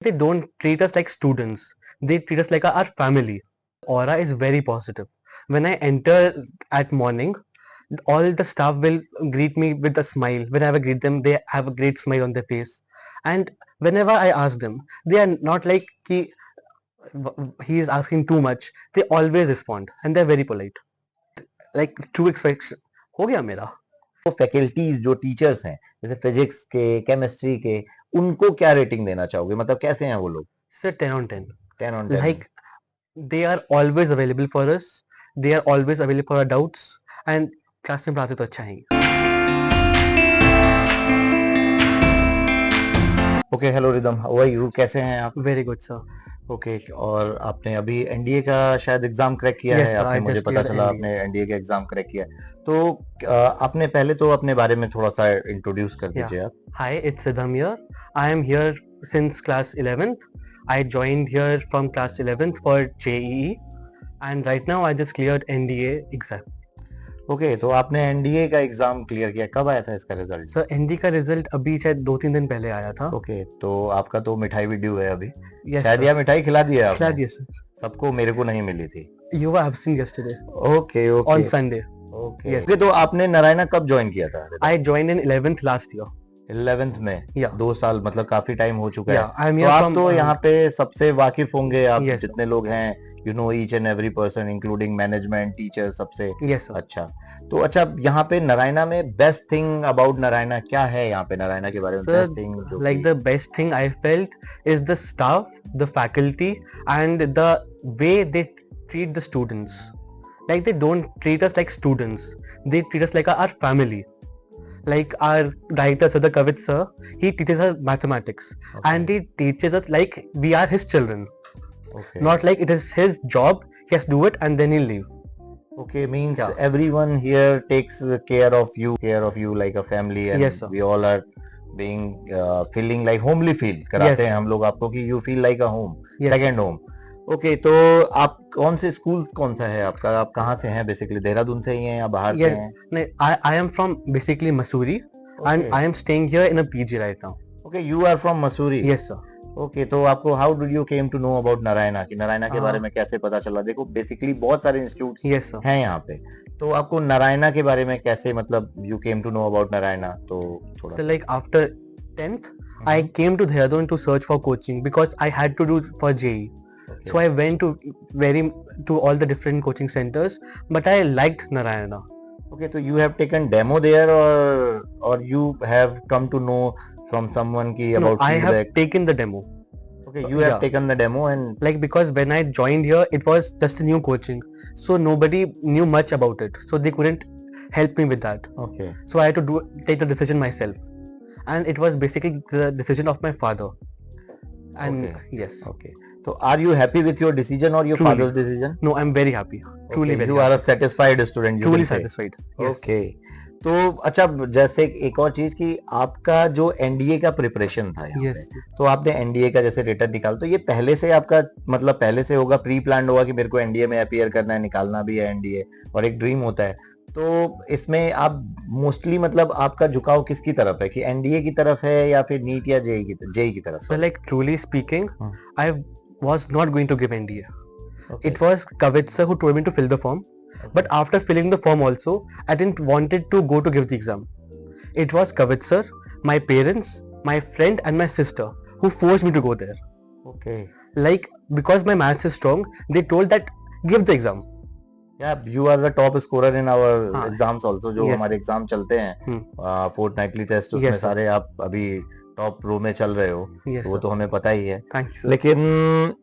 They don't treat us like students. They treat us like our family. Aura is very positive. When I enter at morning, all the staff will greet me with a smile. Whenever I greet them, they have a great smile on their face. And whenever I ask them, they are not like he is asking too much. They always respond and they're very polite. Like true expectation. हो गया मेरा. तो faculties जो teachers हैं जैसे physics के chemistry के उनको क्या रेटिंग देना चाहोगे मतलब कैसे हैं वो लोग? Sir, 10 on 10. 10 on 10 Like they are always available for us. They are always available for our doubts. And class में पढ़ाते तो अच्छा है. Okay hello Rhythm, how are you? कैसे हैं आप? Very good, sir. ओके और आपने अभी एनडीए का शायद एग्जाम क्रैक किया Yes, है sir, आपने I मुझे just पता cleared चला NDA. आपने एनडीए का एग्जाम क्रैक किया है तो आपने पहले तो अपने बारे में थोड़ा सा इंट्रोड्यूस कर Yeah. दीजिए आप. Hi, it's Siddham here. I am here since class 11th. I joined here from class 11th for JEE. And right now I just cleared NDA exam. Okay तो आपने एनडीए का एग्जाम क्लियर किया, कब आया था इसका रिजल्ट? सर एनडी का result अभी शायद 2-3 दिन पहले आया था. ओके तो आपका तो मिठाई भी ड्यू है अभी. Yes, शायद sir. यह मिठाई खिला दी है खिला आपने दिए सर. सबको, मेरे को नहीं मिली थी. You were absent yesterday okay okay on Sunday. Okay Yes. Okay तो आपने नारायणा कब ज्वाइन किया था? I joined in 11th last year. 11th में. Yeah. 2 साल मतलब काफी टाइम हो चुका Yeah, है. I'm तो here आप from. तो यहाँ पे सबसे वाकिफ होंगे आप. Yes, sir. जितने लोग हैं you know each and every person including management teacher सबसे. Yes, sir. अच्छा तो अच्छा यहाँ पे नारायणा में बेस्ट थिंग अबाउट नारायणा क्या है? यहाँ पे नारायणा के बारे में Sir, best thing like the best thing I felt is the staff, the faculty, and the way they treat the students. Like they don't treat us like students. They treat us like our family. Like our director, Sir Kavit sir, he teaches us mathematics, and he teaches us like we are his children. okay. Not like it is his job. He has to do it and then he'll leave. Okay, means Yeah. everyone here takes care of you like a family, and Yes, sir. we all are being feeling like homely feel कराते Yes, हैं हम लोग आपको कि you feel like a home, Yes. second home. Okay, तो आप कौन से स्कूल कौन सा है आपका? आप कहाँ से हैं बेसिकली? देहरादून से ही हैं या बाहर से Yes. हैं? No, I am from basically Masuri, and Okay. I am staying here in a PG right now. Okay, you are from Mussoorie. Yes, sir. Okay तो आपको how did you came to know about Narayana कि नारायणा के बारे में कैसे पता चला? देखो बेसिकली बहुत सारे इंस्टीट्यूट Yes, sir. हैं यहाँ पे, तो आपको नारायणा के बारे में कैसे मतलब you came to know about Narayana तो थोड़ा. So like after 10th, I came to Dehradun to search for coaching because I had to do for JEE. Okay. So I went to all the different coaching centers, but I liked Narayana. Okay, so you have taken demo there or you have come to know from someone ki No, about I feedback? have taken the demo. Okay, you have Yeah. taken the demo and Like because when I joined here, it was just a new coaching, so nobody knew much about it, so they couldn't help me with that. okay. So I had to take the decision myself, and it was basically the decision of my father. And Okay. yes, Okay. So are you happy with your decision or your Truly. father's decision? no, I'm very happy. Truly Okay, very you happy. are a satisfied student. You Truly can say. satisfied. Yes. Okay तो अच्छा जैसे एक और चीज कि आपका जो NDA का प्रिपरेशन था यहाँ Yes. पे, तो आपने एनडीए का जैसे रिटर्न निकाल तो ये पहले से आपका मतलब पहले से होगा, प्री प्लान होगा कि मेरे को एनडीए में अपीयर करना है, निकालना भी है एनडीए और एक ड्रीम होता है, तो इसमें आप मोस्टली मतलब आपका झुकाव किसकी तरफ है कि एनडीए की तरफ है या फिर नीट या जेई की तरफ? So like truly speaking, Hmm. I was not going to give NDA. Okay. It was Kavit sir who told me to fill the form. But after filling the form also, I didn't wanted to go to give the exam. It was Kavit sir, my parents, my friend and my sister who forced me to go there. Okay. Like because my maths is strong, they told that give the exam. Yeah, you are the top scorer in our हाँ. exams also. जो Yes. हमारे exam चलते हैं fortnightly test, उसमें Yes, sir. सारे आप अभी top row में चल रहे हो, Yes, तो वो sir. तो हमें पता ही है. Thank you, sir. लेकिन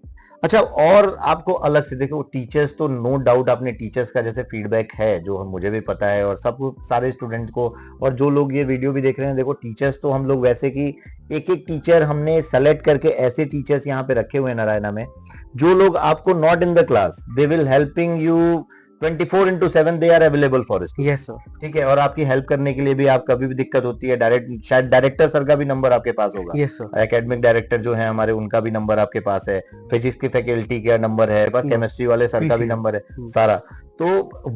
अच्छा और आपको अलग से देखो टीचर्स तो नो डाउट आपने टीचर्स का जैसे फीडबैक है जो मुझे भी पता है और सब सारे स्टूडेंट को, और जो लोग ये वीडियो भी देख रहे हैं, देखो टीचर्स तो हम लोग वैसे कि एक एक टीचर हमने सेलेक्ट करके ऐसे टीचर्स यहाँ पे रखे हुए हैं नारायणा में जो लोग आपको not in the class they will helping you 24/7 they are available for student. Yes, sir. ठीक है, और आपकी हेल्प करने के लिए भी, आप कभी भी दिक्कत होती है, डायरेक्ट शायद डायरेक्टर सर का भी नंबर आपके पास होगा। Yes, sir. एकेडमिक डायरेक्टर जो है हमारे, उनका भी नंबर आपके पास है, फिजिक्स की फैकल्टी का नंबर है, बस No. केमिस्ट्री वाले सर का भी PC. नंबर है, सारा। तो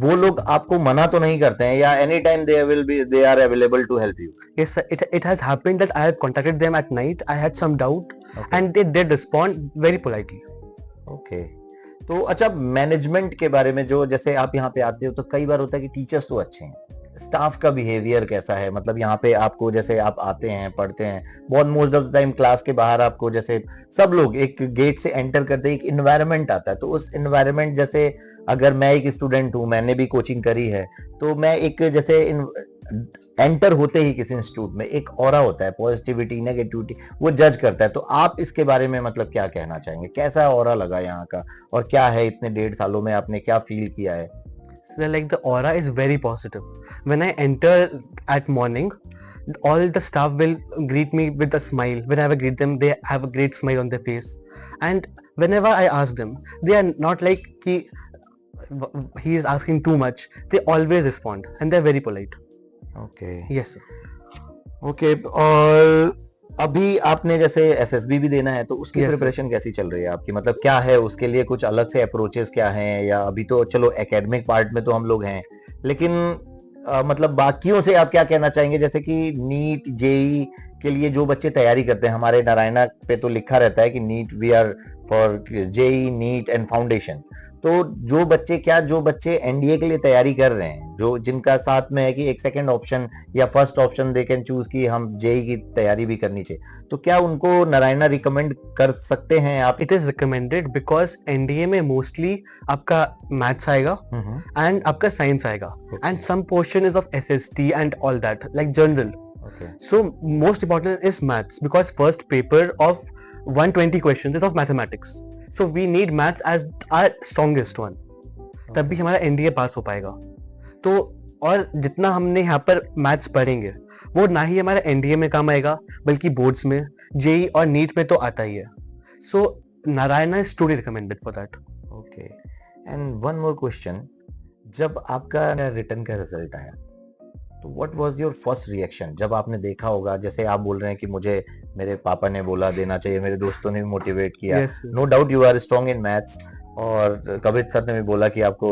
वो लोग आपको मना तो नहीं करते हैं, या any time they are available to help you? Yes, sir. It has happened that I have contacted them at night. I had some doubt, Okay. and they did respond very politely. Okay. तो अच्छा, management के बारे में, जो जैसे आप यहाँ पे आते हो तो कई बार होता है कि टीचर्स तो अच्छे हैं, स्टाफ का बिहेवियर कैसा है? मतलब यहाँ पे आपको, जैसे आप आते हैं, पढ़ते हैं, बहुत most of the time class के बाहर आपको, जैसे सब लोग एक गेट से एंटर करते हैं, एक इन्वायरमेंट आता है, तो उस इन्वायरमेंट, जैसे अगर मैं एक स्टूडेंट हूँ, मैंने भी कोचिंग करी है, तो मैं एक, जैसे एंटर होते ही किसी इंस्टीट्यूट में एक ऑरा होता है, पॉजिटिविटी, नेगेटिविटी, वो जज करता है। तो आप इसके बारे में मतलब क्या कहना चाहेंगे? कैसा ऑरा लगा यहाँ का, और क्या है, इतने 1.5 सालों में आपने क्या फील किया है? So like the aura is very positive. When I enter at morning, all the staff will greet me with a smile. Whenever I greet them, they have a great smile on their face. And whenever I ask them, they are not like he is asking too much. They always respond, and they're very polite. Okay. Yes, sir. Okay. और अभी आपने जैसे SSB भी देना है, तो उसकी Yes, sir. Preparation कैसी चल रही है आपकी? मतलब क्या है उसके लिए, कुछ अलग से अप्रोचेस क्या हैं, या अभी तो चलो एकेडमिक पार्ट में तो हम लोग हैं, लेकिन मतलब बाकियों से आप क्या कहना चाहेंगे? जैसे कि नीट, जेई के लिए जो बच्चे तैयारी करते हैं, हमारे नारायणा पे तो लिखा रहता है कि NEET, we are for JEE, NEET and foundation. तो जो बच्चे एनडीए के लिए तैयारी कर रहे हैं, जो जिनका साथ में है कि एक सेकंड ऑप्शन या first option they can choose कि हम जेई की तैयारी भी करनी चाहिए, तो क्या उनको नारायणा रिकमेंड कर सकते हैं आप? It is recommended because NDA में mostly आपका maths आएगा and आपका science आएगा, and some portion is of SST and all that, like general. Okay. So most important is maths because first paper of 120 questions is of mathematics. So we need maths as our strongest one. तभी हमारा NDA पास हो पाएगा। तो और जितना हमने यहाँ पर मैथ्स पढ़ेंगे वो ना ही हमारा NDA में काम आएगा, बल्कि बोर्ड्स में, जेई और नीट में तो आता ही है। So Narayana is truly recommended for that. Okay. And one more question, जब आपका रिटर्न का रिजल्ट आया, तो what was your first reaction? जब आपने देखा होगा, जैसे आप बोल रहे हैं कि मुझे मेरे पापा ने बोला देना चाहिए, मेरे दोस्तों ने भी मोटिवेट किया, no doubt you are strong in maths, और कबीर सर ने भी बोला कि आपको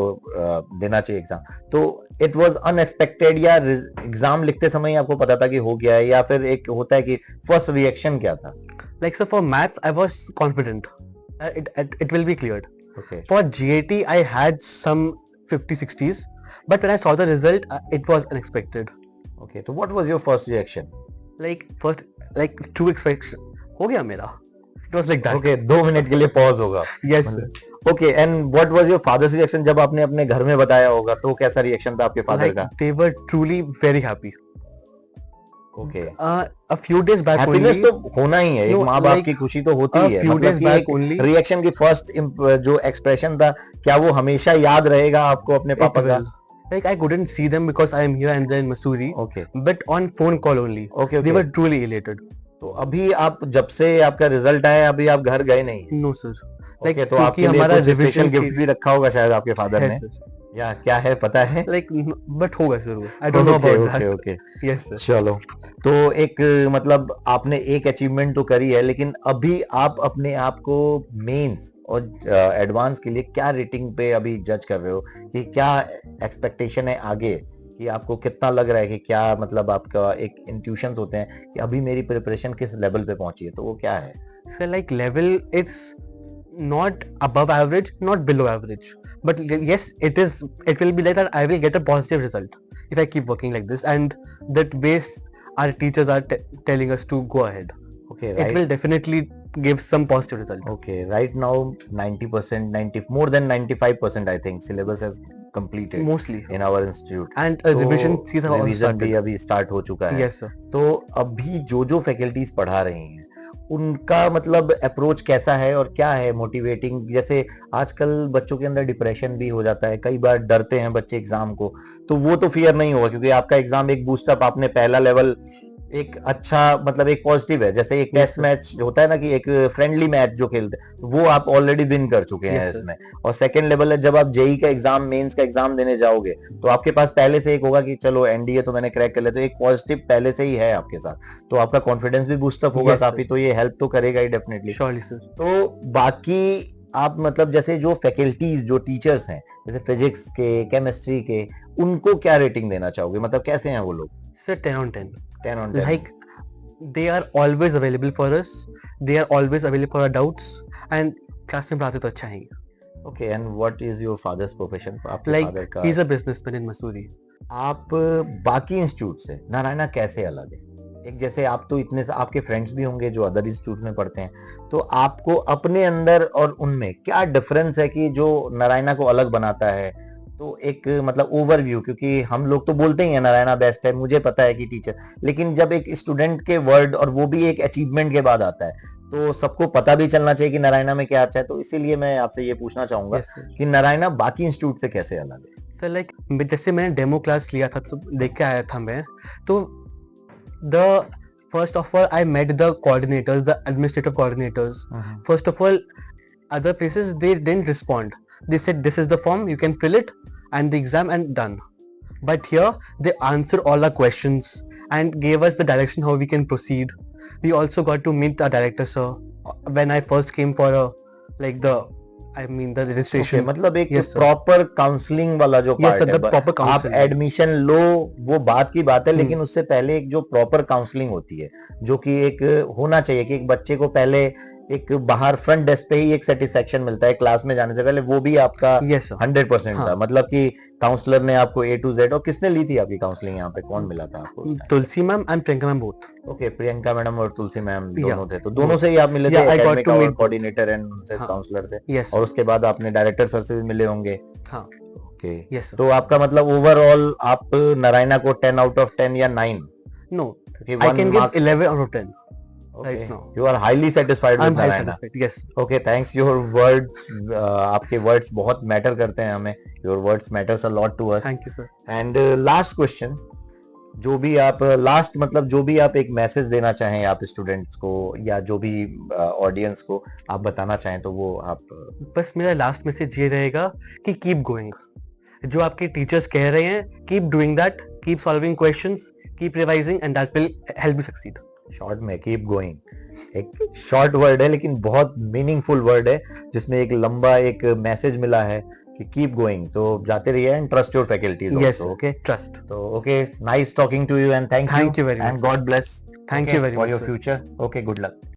देना चाहिए एग्जाम, तो इट वाज अनएक्सपेक्टेड, या एग्जाम लिखते समय ही आपको पता था कि हो गया है, या फिर एक होता है कि फर्स्ट रिएक्शन क्या था? Like sir for maths I was confident it will be cleared. Okay. For GAT I had some 50-60s, but when I saw the result it was unexpected. Okay, so what was your first reaction? like true expectation हो गया मेरा, it was like that. Okay, 2 minute के लिए pause होगा। Yes sir. Okay, and what was your father's reaction? जब आपने अपने घर में बताया होगा तो कैसा रिएक्शन था आपके फादर का? They were truly very happy. Okay. A few days back happiness only. तो होना ही है, एक No, माँ बाप like, की खुशी तो होती a है, few मतलब days कि back एक only. रिएक्शन की फर्स्ट जो एक्सप्रेशन था, क्या वो हमेशा याद रहेगा आपको अपने It पापा का? will. Like I couldn't see them because I am here and they're in Missouri. Okay. But on phone call only. Okay, They okay. were truly elated. तो अभी आप, जब से आपका रिजल्ट आया, अभी आप घर गए नहीं? No sir. Okay, तो क्योंकि आपके लिए हमारा कुछ स्पेशल revision गिफ्ट भी रखा होगा शायद आपके फादर है ने, sir. या क्या है पता है? Like but होगा जरूर. I don't know about that. Okay. Yes sir. चलो, तो एक मतलब आपने एक अचीवमेंट तो करी है, लेकिन अभी आप अपने आप को मेंस और एडवांस के लिए क्या रेटिंग पे अभी जज कर रहे हो, कि क्या एक्सपेक्टेशन है आगे, कि आपको कितना लग रहा है कि क्या, मतलब आपका एक इंट्यूशंस होते हैं कि अभी मेरी प्रिपरेशन किस लेवल पे पहुंची है, तो वो क्या है? So like level it's not above average, not below average, but yes it will be like that I will get a positive result if I keep working like this, and that base our teachers are telling us to go ahead. Okay, It right. will definitely give some positive result. Okay, right now 90%, more than 95% I think syllabus has completed Mostly. in our institute. And तो revision season also revision भी started. अभी start हो चुका है। Yes sir. तो अभी जो faculties पढ़ा रही हैं, उनका मतलब अप्रोच कैसा है और क्या है मोटिवेटिंग? जैसे आजकल बच्चों के अंदर डिप्रेशन भी हो जाता है, कई बार डरते हैं बच्चे एग्जाम को, तो वो तो फियर नहीं होगा, क्योंकि आपका एग्जाम एक बूस्टअप, आपने पहला लेवल एक अच्छा मतलब एक पॉजिटिव है, जैसे एक Yes, टेस्ट sir. मैच होता है ना कि एक फ्रेंडली मैच जो खेलते हैं, तो वो आप ऑलरेडी विन कर चुके हैं Yes, sir. इसमें। और सेकंड लेवल है जब आप जेई का एग्जाम, मेंस का एग्जाम देने जाओगे, तो आपके पास पहले से एक होगा कि चलो एनडीए तो मैंने क्रैक कर लिया, तो एक पॉजिटिव पहले से ही है आपके साथ, तो आपका कॉन्फिडेंस भी बूस्टअप होगा Yes, sir. काफी, तो ये हेल्प तो करेगा ही डेफिनेटली। Surely, sir. तो बाकी आप मतलब जैसे जो फैकल्टीज, जो टीचर्स हैं, जैसे फिजिक्स के, केमिस्ट्री के, उनको क्या रेटिंग देना चाहोगे, मतलब कैसे हैं वो लोग? Sir, 10 on 10. 10 on 10। Like, they are always available for us. They are always available for our doubts. And class में पढ़ाते तो अच्छा है ही. Okay, and what is your father's profession? आपके Like, फादर का? he's a businessman in Missouri. आप बाकी इंस्टीट्यूट से नारायणा कैसे अलग है? एक जैसे आप तो इतने आपके फ्रेंड्स भी होंगे जो अदर इंस्टीट्यूट में पढ़ते हैं, तो आपको अपने अंदर और उनमें क्या डिफरेंस है कि जो नारायणा को अलग बनाता है? तो एक मतलब ओवरव्यू, क्योंकि हम लोग तो बोलते ही हैं नारायणा बेस्ट है, मुझे पता है कि टीचर, लेकिन जब एक स्टूडेंट के वर्ड और वो भी एक अचीवमेंट के बाद आता है, तो सबको पता भी चलना चाहिए कि नारायणा में क्या अच्छा है। तो इसीलिए मैं आपसे ये पूछना चाहूंगा Yes, sir. कि नारायणा बाकी इंस्टीट्यूट से कैसे अलग है? सर लाइक जैसे मैंने डेमो क्लास लिया था तो देख के आया था मैं, तो the first of all I met the coordinators, the administrative coordinators. First of all, other places they didn't respond. They said this is the form, you can fill it and the exam and done. But here they answered all our questions and gave us the direction how we can proceed. We also got to meet our director sir when I first came for like the the Okay, registration. मतलब एक Yes, sir. Proper counselling वाला जो Yes, sir, part है, the proper आप counseling. Admission लो वो बात की बात है, हम्म. लेकिन उससे पहले एक जो प्रॉपर काउंसलिंग होती है, जो कि एक होना चाहिए कि एक बच्चे को पहले एक बाहर फ्रंट डेस्क पे ही एक सेटिस्फेक्शन मिलता है क्लास में जाने से पहले, वो भी आपका Yes, sir. 100% था, हाँ. मतलब कि काउंसलर ने आपको A to Z। और किसने ली थी आपकी काउंसलिंग यहाँ पे, कौन मिला था आपको उस time? Tulsi ma'am and Priyanka ma'am both. Okay, Priyanka madam और तुलसी मैम Yeah. दोनों थे, तो दोनों से ही आप मिले थे, Yeah, I got academic to और meet both. कोऑर्डिनेटर एंड उनसे हाँ. काउंसलर से, Yes. और उसके बाद आपने डायरेक्टर सर से भी मिले होंगे? हाँ. Okay, Yes, sir. तो आपका मतलब ओवरऑल आप नारायणा को 10 आउट ऑफ 10 या 9? No, क्योंकि I 1 can give marks. 11 out of 10 okay, right now. You are highly satisfied with I'm highly Narayana. satisfied. Yes. Okay, thanks, your words, आपके वर्ड्स बहुत मैटर करते हैं हमें, your words matters a lot to us. Thank you, sir. And last question, जो भी आप last मतलब जो भी आप एक मैसेज देना चाहें आप स्टूडेंट्स को या जो भी ऑडियंस को आप बताना चाहें, तो वो आप बस मेरा लास्ट मैसेज ये रहेगा कि कीप गोइंग. जो आपके टीचर्स कह रहे हैं, keep doing that, keep solving questions, keep revising and that will help you succeed. Short में कीप गोइंग, एक शॉर्ट वर्ड है लेकिन बहुत मीनिंगफुल वर्ड है, जिसमें एक लंबा एक मैसेज मिला है कि कीप गोइंग। तो जाते रहिए and trust your faculties Yes, also. Okay, trust. तो okay, nice talking to you and thank Thank you very and much, God bless Thank you very for much, your sir. Future. Okay, good luck.